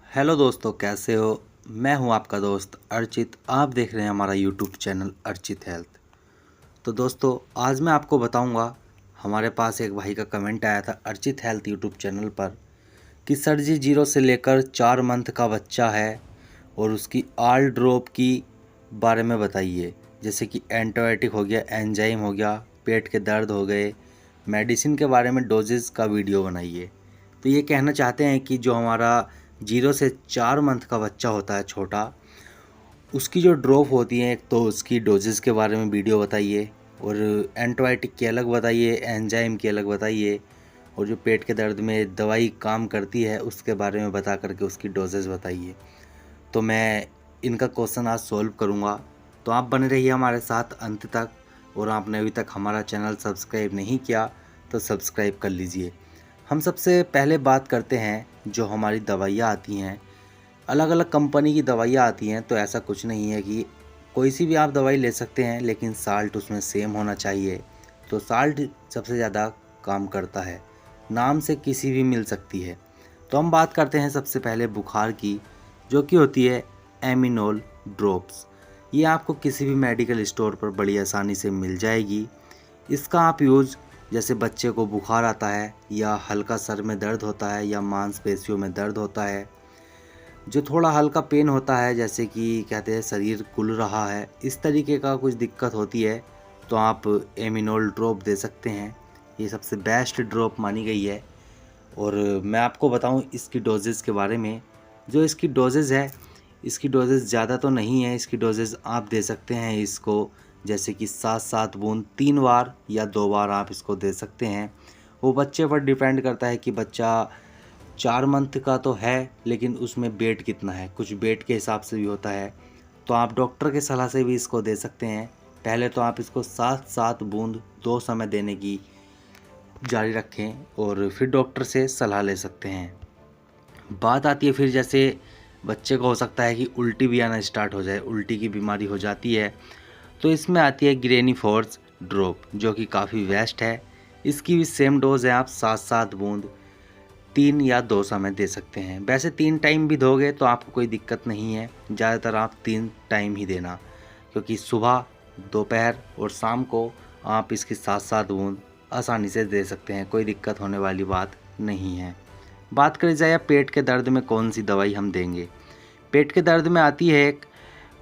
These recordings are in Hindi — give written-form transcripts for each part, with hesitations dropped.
हेलो दोस्तों, कैसे हो। मैं हूं आपका दोस्त अर्चित। आप देख रहे हैं हमारा यूट्यूब चैनल अर्चित हेल्थ। तो दोस्तों, आज मैं आपको बताऊंगा, हमारे पास एक भाई का कमेंट आया था अर्चित हेल्थ यूट्यूब चैनल पर कि सर जी 0 से लेकर 4 मंथ का बच्चा है और उसकी आल ड्रॉप की बारे में बताइए। जैसे कि एंटीबायोटिक हो गया, एंजाइम हो गया, पेट के दर्द हो गए, मेडिसिन के बारे में डोजेज़ का वीडियो बनाइए। तो ये कहना चाहते हैं कि जो हमारा 0 से 4 मंथ का बच्चा होता है छोटा, उसकी जो ड्रॉप होती है, एक तो उसकी डोजेज़ के बारे में वीडियो बताइए और एंटीबायोटिक की अलग बताइए, एंजाइम की अलग बताइए, और जो पेट के दर्द में दवाई काम करती है उसके बारे में बता करके उसकी डोजेज़ बताइए। तो मैं इनका क्वेश्चन आज सॉल्व करूँगा। तो आप बने रहिए हमारे साथ अंत तक, और आपने अभी तक हमारा चैनल सब्सक्राइब नहीं किया तो सब्सक्राइब कर लीजिए। हम सबसे पहले बात करते हैं, जो हमारी दवाइयाँ आती हैं, अलग अलग कंपनी की दवाइयाँ आती हैं। तो ऐसा कुछ नहीं है कि कोई सी भी आप दवाई ले सकते हैं, लेकिन साल्ट उसमें सेम होना चाहिए। तो साल्ट सबसे ज़्यादा काम करता है, नाम से किसी भी मिल सकती है। तो हम बात करते हैं सबसे पहले बुखार की, जो कि होती है एमिनोल ड्रॉप्स। ये आपको किसी भी मेडिकल स्टोर पर बड़ी आसानी से मिल जाएगी। इसका आप यूज़, जैसे बच्चे को बुखार आता है या हल्का सर में दर्द होता है या मांसपेशियों में दर्द होता है, जो थोड़ा हल्का पेन होता है, जैसे कि कहते हैं शरीर कुल रहा है, इस तरीके का कुछ दिक्कत होती है, तो आप एमिनोल ड्रॉप दे सकते हैं। ये सबसे बेस्ट ड्रॉप मानी गई है। और मैं आपको बताऊं इसकी डोजेज़ के बारे में। जो इसकी डोजेज़ है, इसकी डोजेज़ ज़्यादा तो नहीं है। इसकी डोजेज़ आप दे सकते हैं इसको, जैसे कि 7-7 बूंद 3 बार या 2 बार आप इसको दे सकते हैं। वो बच्चे पर डिपेंड करता है कि बच्चा 4 मंथ का तो है, लेकिन उसमें वेट कितना है, कुछ वेट के हिसाब से भी होता है। तो आप डॉक्टर के सलाह से भी इसको दे सकते हैं। पहले तो आप इसको 7-7 बूंद 2 समय देने की जारी रखें और फिर डॉक्टर से सलाह ले सकते हैं। बात आती है फिर, जैसे बच्चे को हो सकता है कि उल्टी भी आना स्टार्ट हो जाए, उल्टी की बीमारी हो जाती है, तो इसमें आती है ग्रेनी फोर्स ड्रॉप, जो कि काफ़ी बेस्ट है। इसकी भी सेम डोज है, आप 7-7 बूंद 3 या 2 समय दे सकते हैं। वैसे 3 टाइम भी दोगे तो आपको कोई दिक्कत नहीं है, ज़्यादातर आप 3 टाइम ही देना, क्योंकि सुबह, दोपहर और शाम को आप इसकी 7-7 बूंद आसानी से दे सकते हैं, कोई दिक्कत होने वाली बात नहीं है। बात करी जाए पेट के दर्द में कौन सी दवाई हम देंगे। पेट के दर्द में आती है एक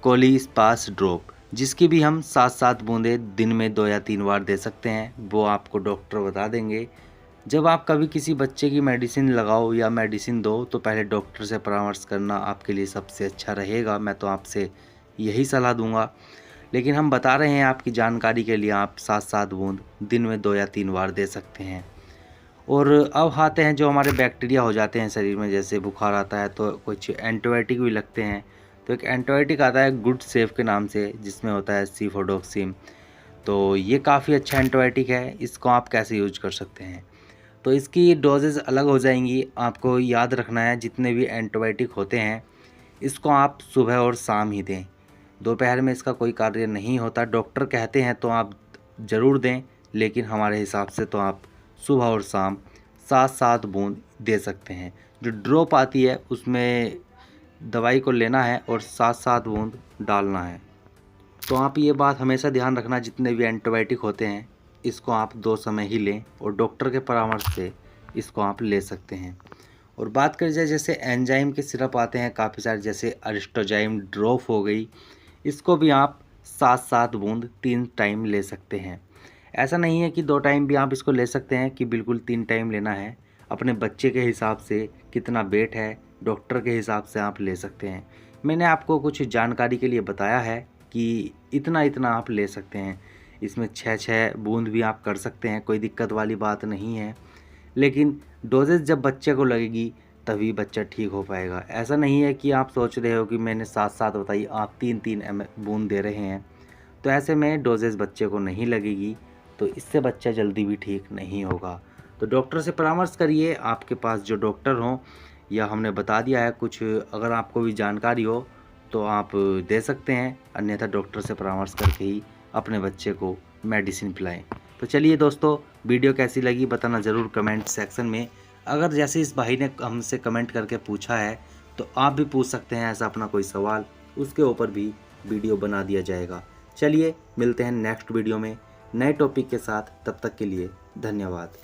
कोलिस्पास ड्रॉप, जिसकी भी हम 7-7 बूंदें दिन में 2 या 3 बार दे सकते हैं। वो आपको डॉक्टर बता देंगे। जब आप कभी किसी बच्चे की मेडिसिन लगाओ या मेडिसिन दो, तो पहले डॉक्टर से परामर्श करना आपके लिए सबसे अच्छा रहेगा। मैं तो आपसे यही सलाह दूंगा, लेकिन हम बता रहे हैं आपकी जानकारी के लिए, आप 7-7 बूंद दिन में 2 या 3 बार दे सकते हैं। और अब आते हैं, जो हमारे बैक्टीरिया हो जाते हैं शरीर में, जैसे बुखार आता है तो कुछ एंटीबायोटिक भी लगते हैं। तो एक एंटीबायोटिक आता है गुड सेफ के नाम से, जिसमें होता है सिफोडोक्सिम। तो ये काफ़ी अच्छा एंटीबायोटिक है, इसको आप कैसे यूज कर सकते हैं। तो इसकी डोजेज़ अलग हो जाएंगी। आपको याद रखना है, जितने भी एंटीबायोटिक होते हैं इसको आप सुबह और शाम ही दें। दोपहर में इसका कोई कार्य नहीं होता। डॉक्टर कहते हैं तो आप ज़रूर दें, लेकिन हमारे हिसाब से तो आप सुबह और शाम 7-7 बूंद दे सकते हैं। जो ड्रॉप आती है उसमें दवाई को लेना है और 7-7 बूंद डालना है। तो आप ये बात हमेशा ध्यान रखना, जितने भी एंटीबायोटिक होते हैं इसको आप 2 समय ही लें, और डॉक्टर के परामर्श से इसको आप ले सकते हैं। और बात करी जाए, जैसे एंजाइम के सिरप आते हैं काफ़ी सारे, जैसे अरिस्टोजाइम ड्रॉप हो गई, इसको भी आप 7-7 बूंद 3 टाइम ले सकते हैं। ऐसा नहीं है कि 2 टाइम भी आप इसको ले सकते हैं कि बिल्कुल 3 टाइम लेना है। अपने बच्चे के हिसाब से, कितना वेट है, डॉक्टर के हिसाब से आप ले सकते हैं। मैंने आपको कुछ जानकारी के लिए बताया है कि इतना इतना आप ले सकते हैं। इसमें 6-6 बूंद भी आप कर सकते हैं, कोई दिक्कत वाली बात नहीं है। लेकिन डोजेज जब बच्चे को लगेगी तभी बच्चा ठीक हो पाएगा। ऐसा नहीं है कि आप सोच रहे हो कि मैंने 7-7 बताई, आप 3-3 बूंद दे रहे हैं, तो ऐसे में डोजेज बच्चे को नहीं लगेगी, तो इससे बच्चा जल्दी भी ठीक नहीं होगा। तो डॉक्टर से परामर्श करिए, आपके पास जो डॉक्टर हों, या हमने बता दिया है कुछ, अगर आपको भी जानकारी हो तो आप दे सकते हैं, अन्यथा डॉक्टर से परामर्श करके ही अपने बच्चे को मेडिसिन पिलाएं। तो चलिए दोस्तों, वीडियो कैसी लगी बताना ज़रूर कमेंट सेक्शन में। अगर जैसे इस भाई ने हमसे कमेंट करके पूछा है तो आप भी पूछ सकते हैं ऐसा अपना कोई सवाल, उसके ऊपर भी वीडियो बना दिया जाएगा। चलिए मिलते हैं नेक्स्ट वीडियो में नए टॉपिक के साथ, तब तक के लिए धन्यवाद।